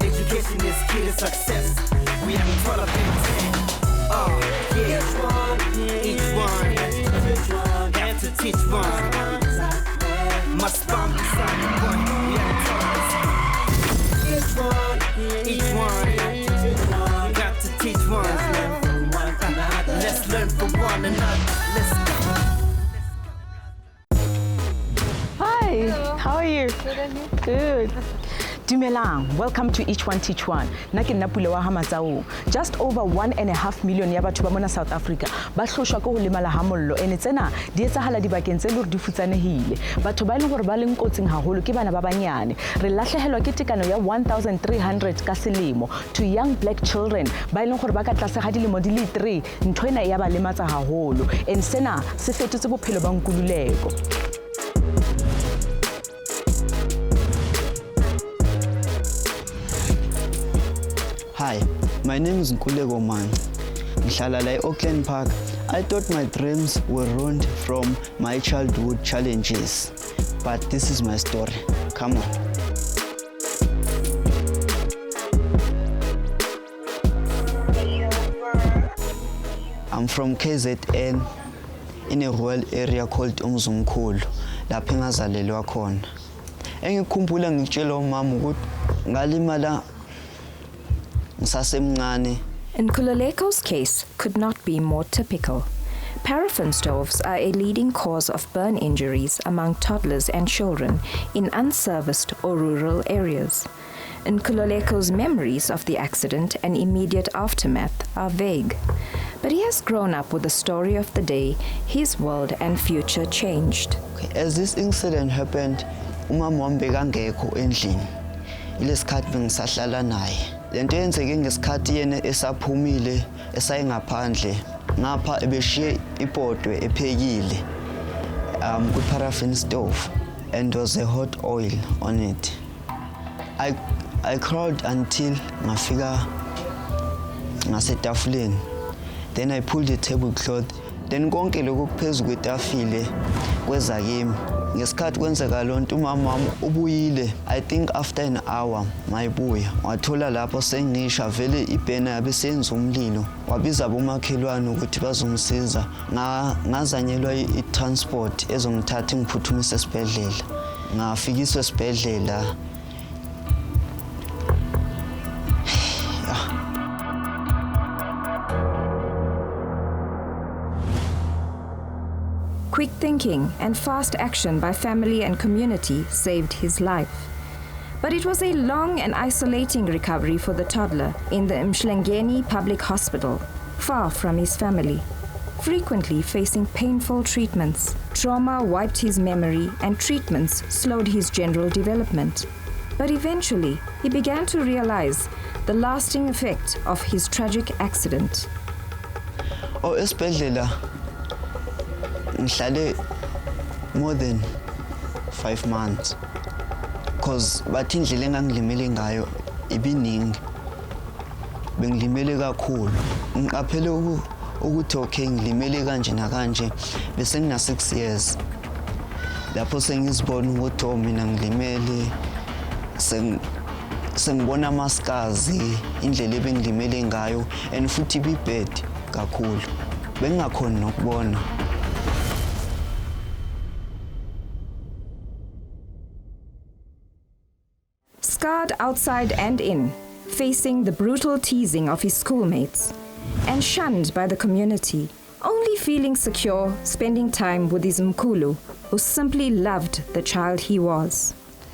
Education is key to success. We haven't taught up anything. Each one have to teach one. Must bomb the one. We haven't taught us. Each one got to teach one. Let's learn from one another. Let's go. Hi. Hello. How are you? Good, and you? Good. Dumelang, welcome to Each One Teach One. Nake Napule wa Hamazao. Just over 1.5 million ya batho ba mona South Africa ba hloshwa ko ho lemala ha mollo ene tsena di etsahala dibakeng tse le re di futsanehile. Batho ba leng hore ba leng kotsing haholo ke bana ba banyane. Re lahlehelwa ke tekano ya 1300 ka selemo to young black children ba leng hore ba ka tlase ga dilemo di le 3. Ntho ena ya ba lematsa haholo. En sena se fetotse bophelo ba Nkululeko. Hi, my name is Nkululeko man. Ngihlala la Auckland Park. I thought my dreams were ruined from my childhood challenges, but this is my story. Come on. I'm from KZN in a rural area called Umzumkhulu, lapho ngazalelwa khona. Engikhumbula ngitshela umama ukuthi ngalimala Nkuleko's case could not be more typical. Paraffin stoves are a leading cause of burn injuries among toddlers and children in unserviced or rural areas. Nkuleko's memories of the accident and immediate aftermath are vague. But he has grown up with the story of the day his world and future changed. As this incident happened, umama wami bekangekho endlini. Ilesikhathi bengisahlala naye. Lento yenzeke ngesikhathi yena esaphumile esayengaphandle ngapha ebeshiye ipotwe ephekile ku paraffin stove and there was a hot oil on it. I crawled until ngafika ngasetafuleni. Then I pulled the tablecloth. Then konke lokho kuphezu kwetafile kweza kimi. Ngesikhathi kwenzeka lonto umama wami ubuyile. I think after an hour mayibuya wathola lapho sengisha vele ibhena yabe senza umlilo. Wabiza abomakhelwane ukuthi bazomsiza. Ngazanyelwa i-transport ezongithatha ngiphuthumise esibhedlela. Ngafikiswa esibhedlela. Quick thinking and fast action by family and community saved his life. But it was a long and isolating recovery for the toddler in the Mhlengeni Public Hospital, far from his family. Frequently facing painful treatments, trauma wiped his memory and treatments slowed his general development. But eventually, he began to realize the lasting effect of his tragic accident. Esibhedlela ngihlale more than 5 months because bathi indlela engangilimele ngayo ibiningi. Bengilimele kakhulu. Ngiqaphele ukuthi okay ngilimele kanje nakanje bese ngina 6 years. Lapho sengizibona ukuthi mina ngilimele sengibona amaskazi indlela ebengilimele ngayo and futhi ibibad kakhulu. Bengingakhona nokubona. Scarred outside and in, facing the brutal teasing of his schoolmates, and shunned by the community, only feeling secure spending time with his Mkulu, who simply loved the child he was.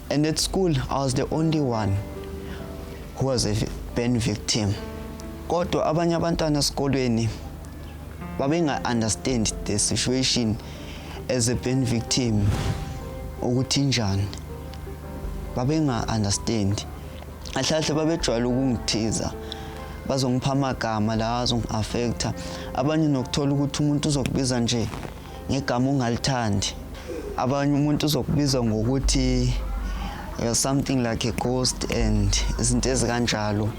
And at school, I was the only one who was a burn victim. Kodwa abanye abantwana esikolweni babenga understand the situation as a burn victim ukuthi njani. Babenga understand. Ahlahle babejwayele ukungithiza. Bazongipha amagama la azongi-affecta. Abanye nokuthola ukuthi umuntu uzokubiza nje ngegama ongalithandi. Abanye umuntu uzokubiza ngokuthi you're something like a ghost and izinto ezikanjalo.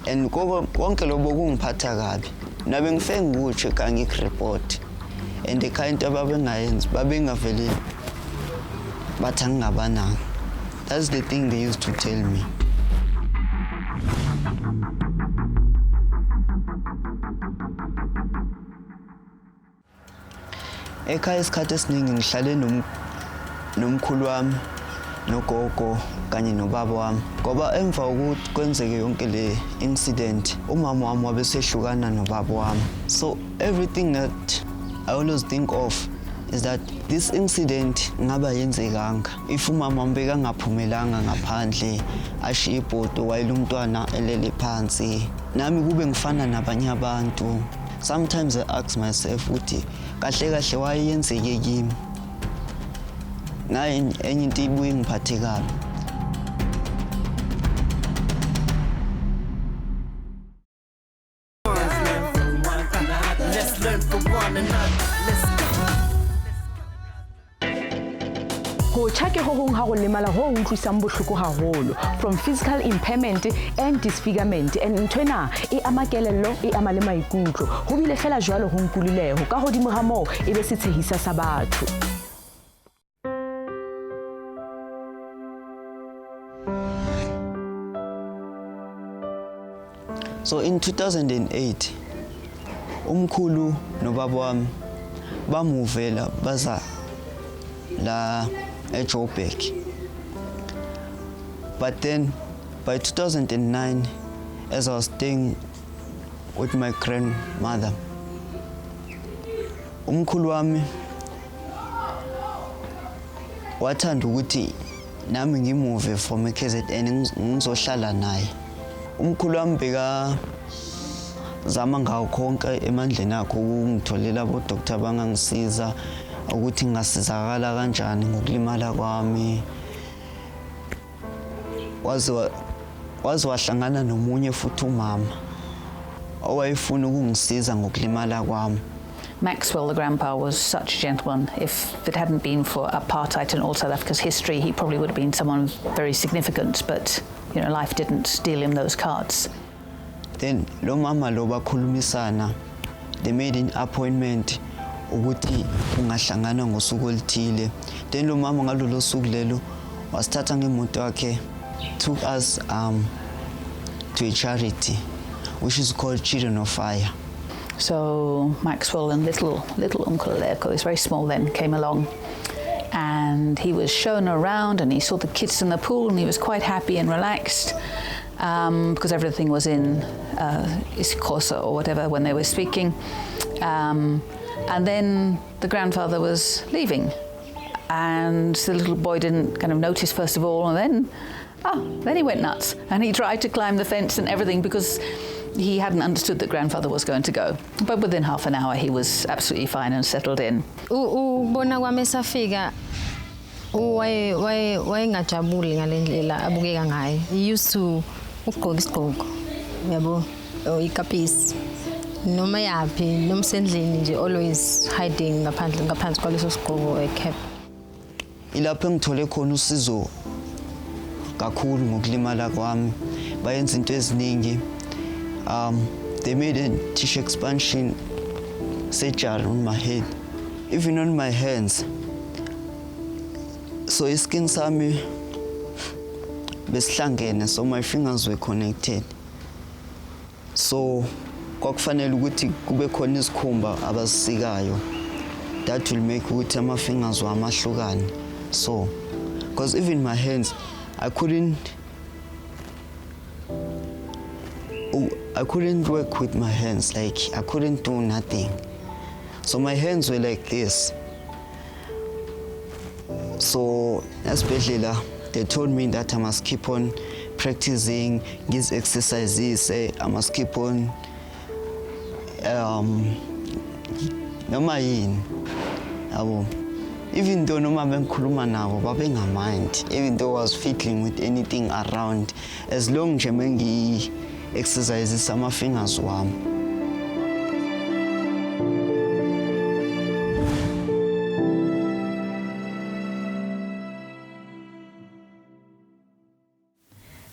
And konke lobo kungiphatha kabi. Nabe ngife ngikutshe kangik-report. And the kind ababengayenzi babengavele bathi angingabananga. That's the thing they used to tell me. Ekhaya isikhathi esiningi ngihlale nomkhulu wami nogogo kanye nobaba wami ngoba emva kokuthi kwenzeke yonke le incident umama wami wabesehlukana nobaba wami. So everything that I always think of is that this incident ngaba yenzekanga if umama wami bekangaphumelanga ngaphandle ashiye ibhodo wayile umntwana elele phansi nami kube ngifana nabanye abantu. Sometimes I ask myself ukuthi kahle kahle wayenzeke kimi naye enye into ibuye ngiphathe kabi. Let's learn from one another. Let's Ho tjha ke ho hong ha go lemala ho utlwisang bohloko haholo, from physical impairment and disfigurement, and nthwena e ama kelello e ama le maikutlo. Ho bile fela jwalo ho Nkululeko ka hodimo ha moo e be se tshehisa sa batho. So in 2008 umkhulu nobaba wami bamuvela baza la eJoburg. But then by 2009, as I was staying with my grandmother, umkhulu wami wathanda ukuthi nami ngimuve from KZN ngizohlala naye. Umkhulu wami beka zama ngawo konke emandleni akho ukungitholela abo doctor bangangisiza ukuthi ngasizakala kanjani ngokulimala kwami. Waze wahlangana nomunye futhi umama owayefuna ukungisiza ngokulimala kwami. Maxwell, the grandpa, was such a gentleman. If it hadn't been for apartheid and all South Africa's history, he probably would have been someone very significant, but you know, life didn't deal him those cards. Then lo mama lo bakhulumisana, they made an appointment ukuthi ungahlangana ngosuku oluthile. Then lo mama ngalolo suku lelo wasithatha ngemoto yakhe, took us to a charity which is called Children of Fire. So Maxwell and little Nkululeko, he was very small then, came along, and he was shown around and he saw the kids in the pool and he was quite happy and relaxed because everything was in isiXhosa or whatever when they were speaking. And then the grandfather was leaving and the little boy didn't kind of notice first of all, and then he went nuts and he tried to climb the fence and everything because he hadn't understood that grandfather was going to go. But within half an hour he was absolutely fine and settled in. Ubona kwami esafika wayengajabuli ngalendlela abukeka ngayo. He used to ugqoka isigqoko yabo ikapisi noma yaphi noma sendlini nje always hiding ngaphansi kwaleso sigqoko ecap. Ilapho ngithole khona usizo kakhulu ngokulimala kwami. Bayenza into eziningi. They made a tissue expansion surgery on my head, even on my hands. So iskin sami besihlangene, so my fingers were connected. So kwakufanele ukuthi kube khona isikhumba abasikayo that will make ukuthi ama fingers wami ahlukane. So because even my hands I couldn't work with my hands, like I couldn't do nothing. So my hands were like this. So especially they told me that I must keep on practicing these exercises. I must keep on noma yini yabo, even though noma bengikhuluma nabo babengamind, even though I was fiddling with anything around, as long nje mengi exercises ama fingers wami.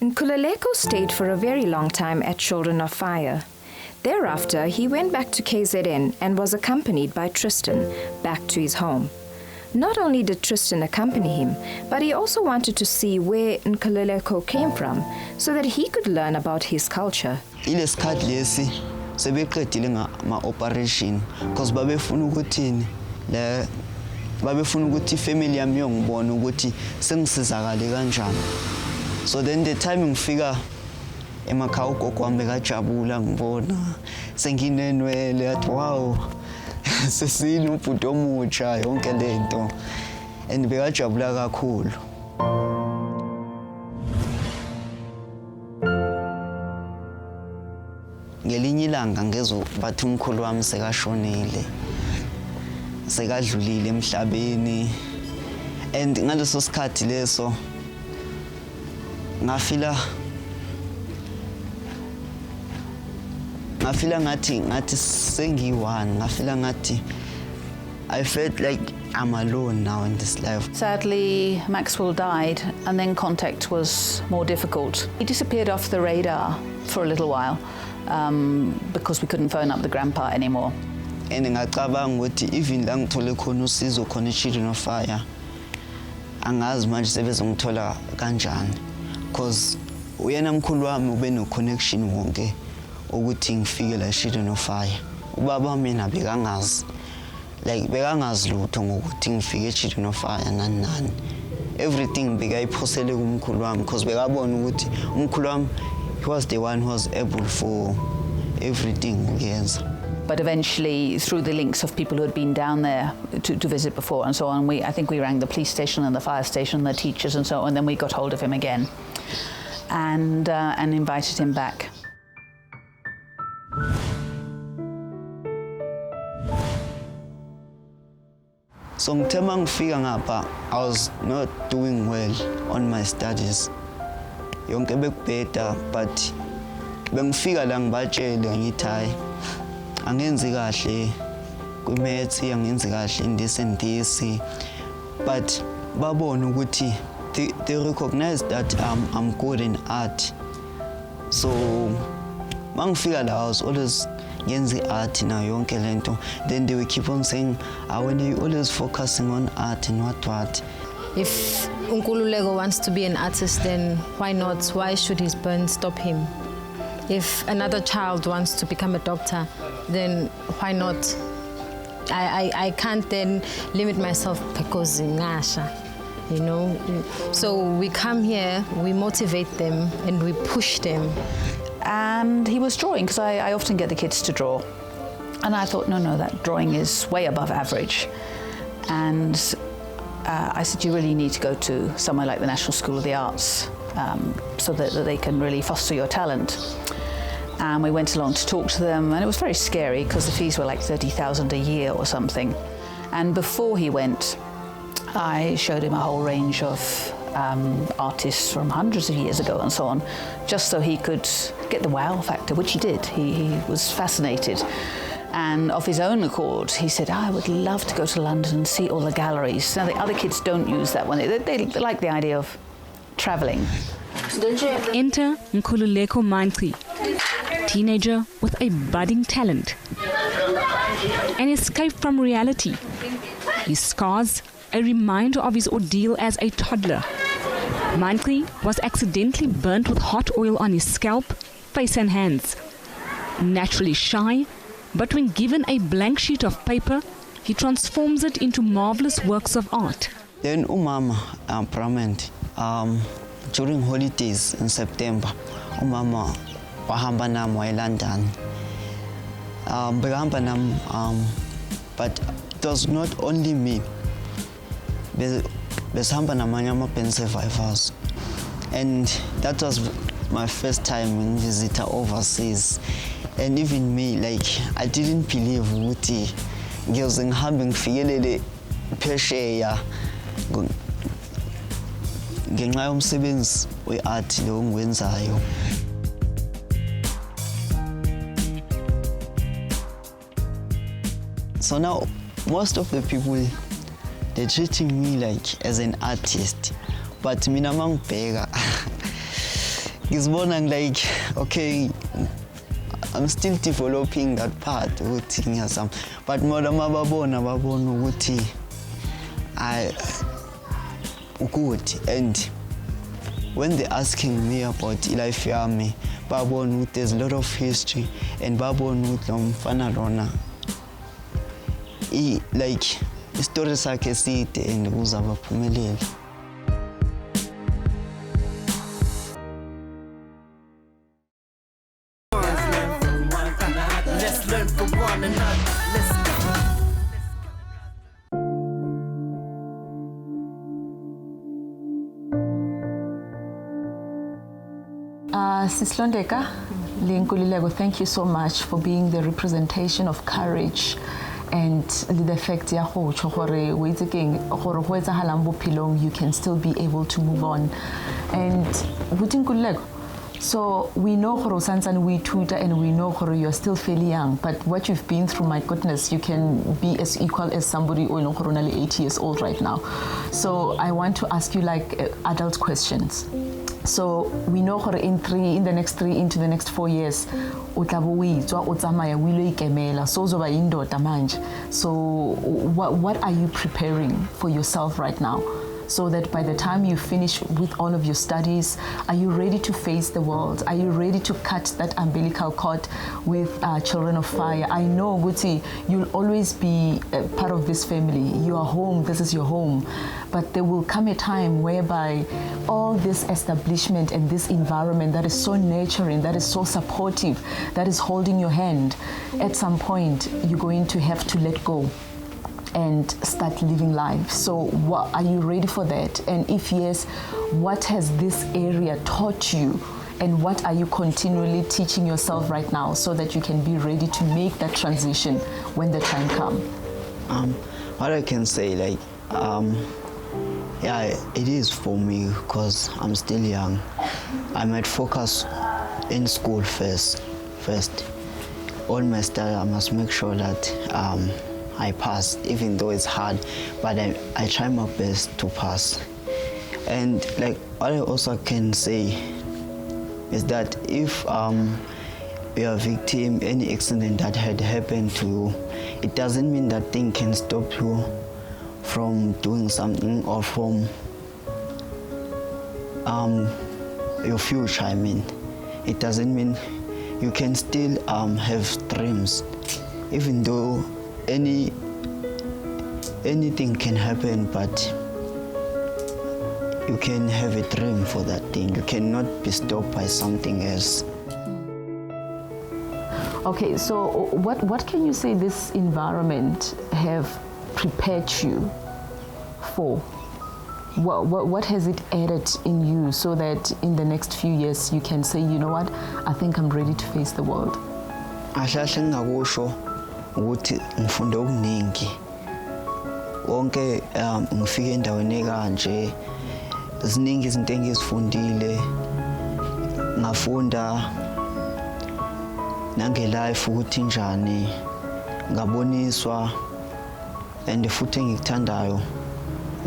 Nkululeko stayed for a very long time at Children of Fire. Thereafter, he went back to KZN and was accompanied by Tristan back to his home. Not only did Tristan accompany him, but he also wanted to see where Nkululeko came from so that he could learn about his culture. Ilesikhathi lesi sebeqedile ngama-operation because babefuna ukuthi family yami yongibona ukuthi sengisizakale kanjani. So then the time ngifika emakhaya ugogo wami bekajabula ngibona senginenwele athi wow sesini ubhuti omutsha yonke lento and bekajabula kakhulu. Ngelinye ilanga ngezwe bathi umkhulu wami sekashonile sekadlulile emhlabeni and ngaleso sikhathi leso ngafila ngathi sengiyi-one ngafila ngathi I felt like I'm alone now in this life. Sadly, Maxwell died, and then contact was more difficult. He disappeared off the radar for a little while because we couldn't phone up the grandpa anymore. And ngacabanga ukuthi even la ngithole khona usizo khona e-Children of Fire angazi manje sebezongithola kanjani because uyena mkhulu wami ube no-connection wonke ukuthi ngifike la e-Children of Fire. Ubaba mina bekangazi bekangazi lutho ngokuthi ngifike e-Children of Fire nani. Everything bekayiphosele kumkhulu wami because bekabona ukuthi umkhulu wami he was the one who was able for everything ukuyenza. But eventually, through the links of people who had been down there to visit before and so on, I think we rang the police station and the fire station and the teachers and so on, and then we got hold of him again and invited him back. So ngithema ngifika ngapha I was not doing well on my studies. Yonke bekubheda but bengifika la ngibatshele ngithi hayi angenzi kahle kwi-maths angenzi kahle in this and this, but babona ukuthi they recognize that I'm good in art. So mangifika la I was always ngenzi art na yonke lento. Then they will keep on saying when you always focusing on art and what. If Nkululeko wants to be an artist, then why not? Why should his burn stop him? If another child wants to become a doctor, then why not? I can't then limit myself because ngasha, you know. So we come here, we motivate them, and we push them. And he was drawing, because I often get the kids to draw. And I thought, no, that drawing is way above average. And I said, you really need to go to somewhere like the National School of the Arts so that they can really foster your talent. And we went along to talk to them, and it was very scary because the fees were like 30,000 a year or something. And before he went, I showed him a whole range of artists from hundreds of years ago and so on, just so he could get the wow factor, which he did. He was fascinated. And of his own accord, he said, I would love to go to London and see all the galleries. Now, the other kids don't use that one. They like the idea of traveling. Enter Nkululeko Mantri, teenager with a budding talent. An escape from reality. His scars, a reminder of his ordeal as a toddler. Mantri was accidentally burnt with hot oil on his scalp, face and hands. Naturally shy, but when given a blank sheet of paper, he transforms it into marvelous works of art. Then umama prominent during holidays in September, umama wahamba nami waya London. Behamba nami, but it was not only me. Besihamba namanye ama-band survivors, and that was my first time in visitor overseas. And even me, I didn't believe ukuthi ngiyoze ngihambe ngifikelele phesheya ngenxa yomsebenzi we-art lo ngiwenzayo. So now most of the people, they're treating me as an artist, but mina mangibheka ngizibona okay, I'm still developing that part ukuthi ngiyazama, but more babona ukuthi good. And when they're asking me about life yami, babon there's a lot of history, and babon mfana lona like story sakhe side and uzaba phumelela. Let's learn from one another. Let's go. Sislondeka, Nkululeko, thank you so much for being the representation of courage and the effect ya go tšho gore o itse keng gore go etsagalang bophelong you can still be able to move on. And Nkululeko, so we know gore o santsane o ithuta and we know gore you're still fairly young, but what you've been through, my goodness, you can be as equal as somebody o leng gore o na le 80 years old right now. So I want to ask you like adult questions. So we know in the next 3 into the next 4 years o tla bo o itswa o tsamaya o ile ikemela so zoba indoda manje. So what are you preparing for yourself right now, so that by the time you finish with all of your studies, are you ready to face the world? Are you ready to cut that umbilical cord with Children of Fire? I know, Guti, you'll always be part of this family. You are home, this is your home. But there will come a time whereby all this establishment and this environment that is so nurturing, that is so supportive, that is holding your hand, at some point you're going to have to let go and start living life. So are you ready for that? And if yes, what has this area taught you? And what are you continually teaching yourself right now so that you can be ready to make that transition when the time comes? What I can say, like, yeah, it is for me because I'm still young. I might focus in school first. All my study, I must make sure that I pass, even though it's hard, but I try my best to pass. And like what I also can say is that if you're a victim, any accident that had happened to you, it doesn't mean that thing can stop you from doing something or from your future. I mean, it doesn't mean you can still have dreams, even though anything can happen, but you can have a dream for that thing. You cannot be stopped by something else. Okay, so what can you say this environment have prepared you for? What has it added in you so that in the next few years you can say, you know what, I think I'm ready to face the world? Ukuthi ngifunde okuningi wonke ngifike endaweni kanje ziningi izinto engizifundile ngafunda nange life ukuthi njani ngaboniswa and futhi engikuthandayo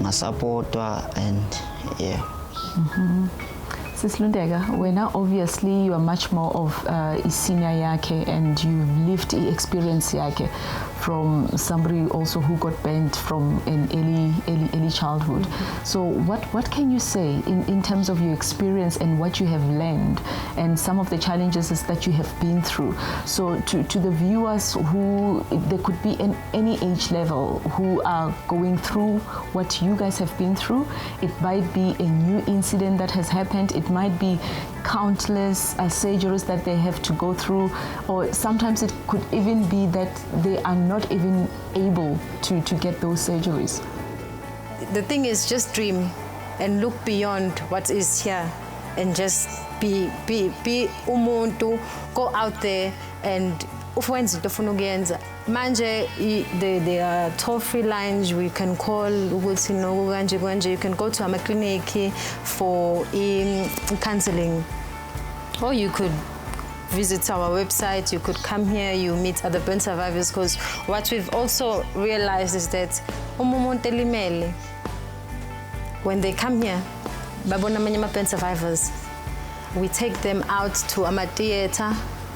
ngasupportwa and yeah. Sislondeka, wena obviously you are much more of a senior yakhe and you've lived the experience yakhe from somebody also who got banned from an early childhood. So what can you say in terms of your experience and what you have learned and some of the challenges that you have been through? So to the viewers who, there could be in any age level, who are going through what you guys have been through, it might be a new incident that has happened, it might be countless surgeries that they have to go through, or sometimes it could even be that they are not even able to get those surgeries. The thing is, just dream and look beyond what is here and just be umuntu, go out there and ufwenza into ofuna ukuyenza. Manje there are toll-free lines we can call ukuthi no kanje kanje. You can go to a clinic for counseling, or you could visit our website, you could come here, you meet other burn survivors, because what we've also realized is that when they come here, babona manye burn survivors, we take them out to a theater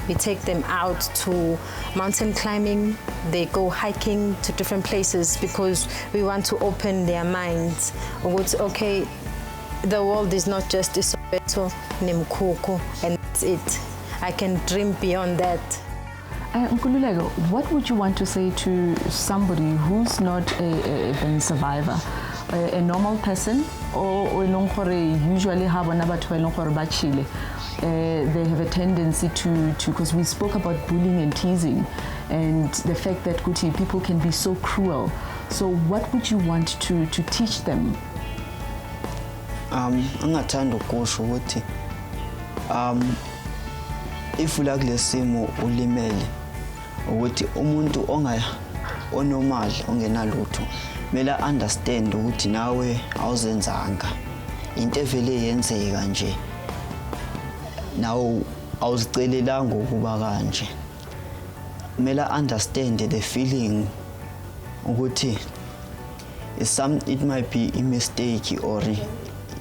We take them out to mountain climbing. They go hiking to different places because we want to open their minds. Okay, the world is not just iSoweto, Nkululeko, and that's it. I can dream beyond that. Nkululeko, what would you want to say to somebody who's not a burn survivor? A normal person, or usually have they have a tendency to because we spoke about bullying and teasing and the fact that people can be so cruel. So what would you want to teach them? Angathanda ukusho ukuthi if ulakule simo ulimele ukuthi umuntu onormal ongenalutho mela understand ukuthi nawe awuzenzanga into evele yenzeka nje nawo awuzicelelanga ukuba kanje mela understand the feeling ukuthi it might be a mistake or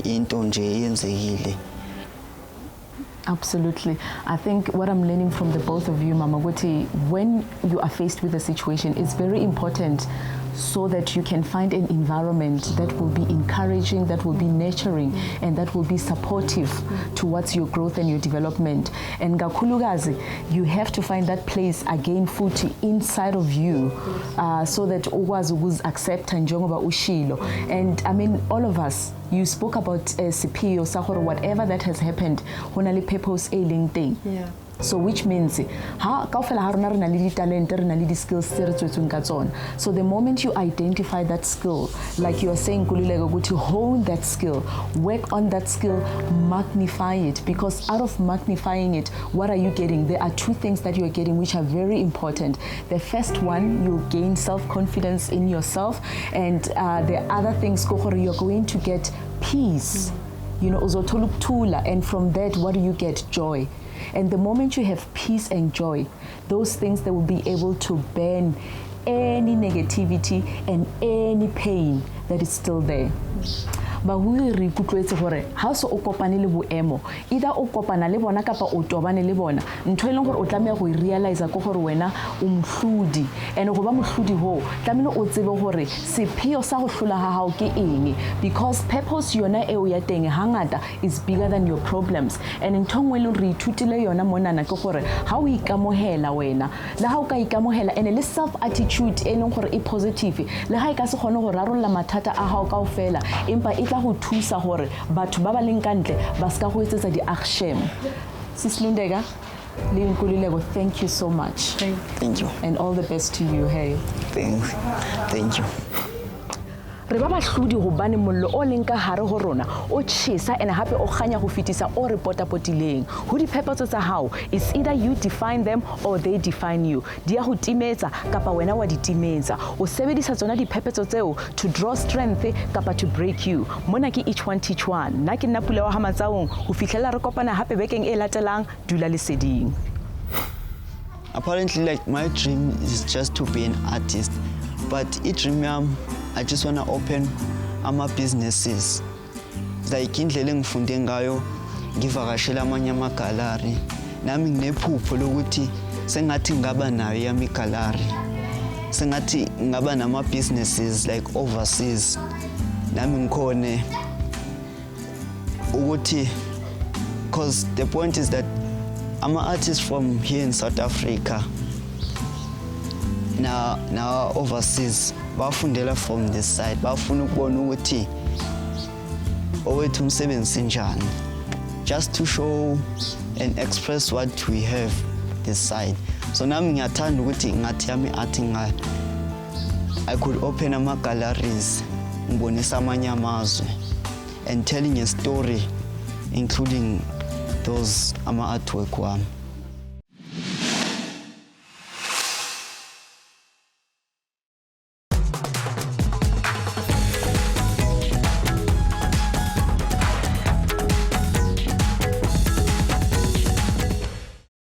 into nje yenzekile. Absolutely. I think what I'm learning from the both of you, Mama Guti, when you are faced with a situation, it's very important so that you can find an environment that will be encouraging, that will be nurturing, and that will be supportive towards your growth and your development. And Gakhulukazi, you have to find that place again, futhi, inside of you, so that ukwazi accept njengoba ushilo. And I mean, all of us, you spoke about Sipio, Sahoro, whatever that has happened, honali purpose ailing thing. Yeah. So which means skills. So the moment you identify that skill, like you are saying, Nkululeko, to hone that skill, work on that skill, magnify it, because out of magnifying it, what are you getting? There are two things that you are getting which are very important. The first one, you gain self-confidence in yourself, and the other things, you're going to get peace. You know, and from that, what do you get? Joy. And the moment you have peace and joy, those things that will be able to burn any negativity and any pain that is still there. But we rikutlwetse gore ha so o kopane le boemo either o kopana le bona kapa o tobane le bona ntho ile gore o tlamea go realize go gore wena o mhludi and go ba mhludi ho tlamelo o tsebe gore sepheo sa go hlola ha hao ke eng, because purpose yona e o ya teng hangata is bigger than your problems. And ntongwe le re ithutile yona monana ke gore ha o ikamohela wena le ha o ka ikamohela ene le self attitude e leng gore e positive le ha e ka se gone go rarolla mathata a hao kaofela empa go thusa gore batho ba ba leng kantle ba ska go etsetsa di action. Sis Lundega, Nkululeko, thank you so much. Thank you. And all the best to you. Hey. Thanks. Thank you. Re ba bahlodi go bane mollo o leng ka hare ho rona o tshisa ene hape o ganya go fitisa o re potapotileng ho diphephetso tsa hao. It's either you define them or they define you. Dia go timetsa kapa wena wa di timetsa o sebedisa tsona diphephetso tseo to draw strength kapa to break you. Mona ke each one teach one. Nna ke nna Pula wa Hamatsaong ho fihlela re kopana hape bekeng e latelang. Dula leseding. Apparently, like, my dream is just to be an artist, but each dream I just want to open businesses. Like indlela engifunde ngayo ngivakashela amanye amagalari nami nginephupho lokuthi sengathi ngaba nayo yami galari, sengathi ngaba nama businesses like overseas, nami ngikhone ukuthi, because the point is that I'm an artist from here in South Africa. Now overseas bafundela from this side, bafuna ukubona ukuthi owethu umsebenzi njani, just to show and express what we have this side. So nami ngiyathanda ukuthi ngathi yami art I could open galleries ngibonisa amanye amazwe and telling a story including those artwork wami.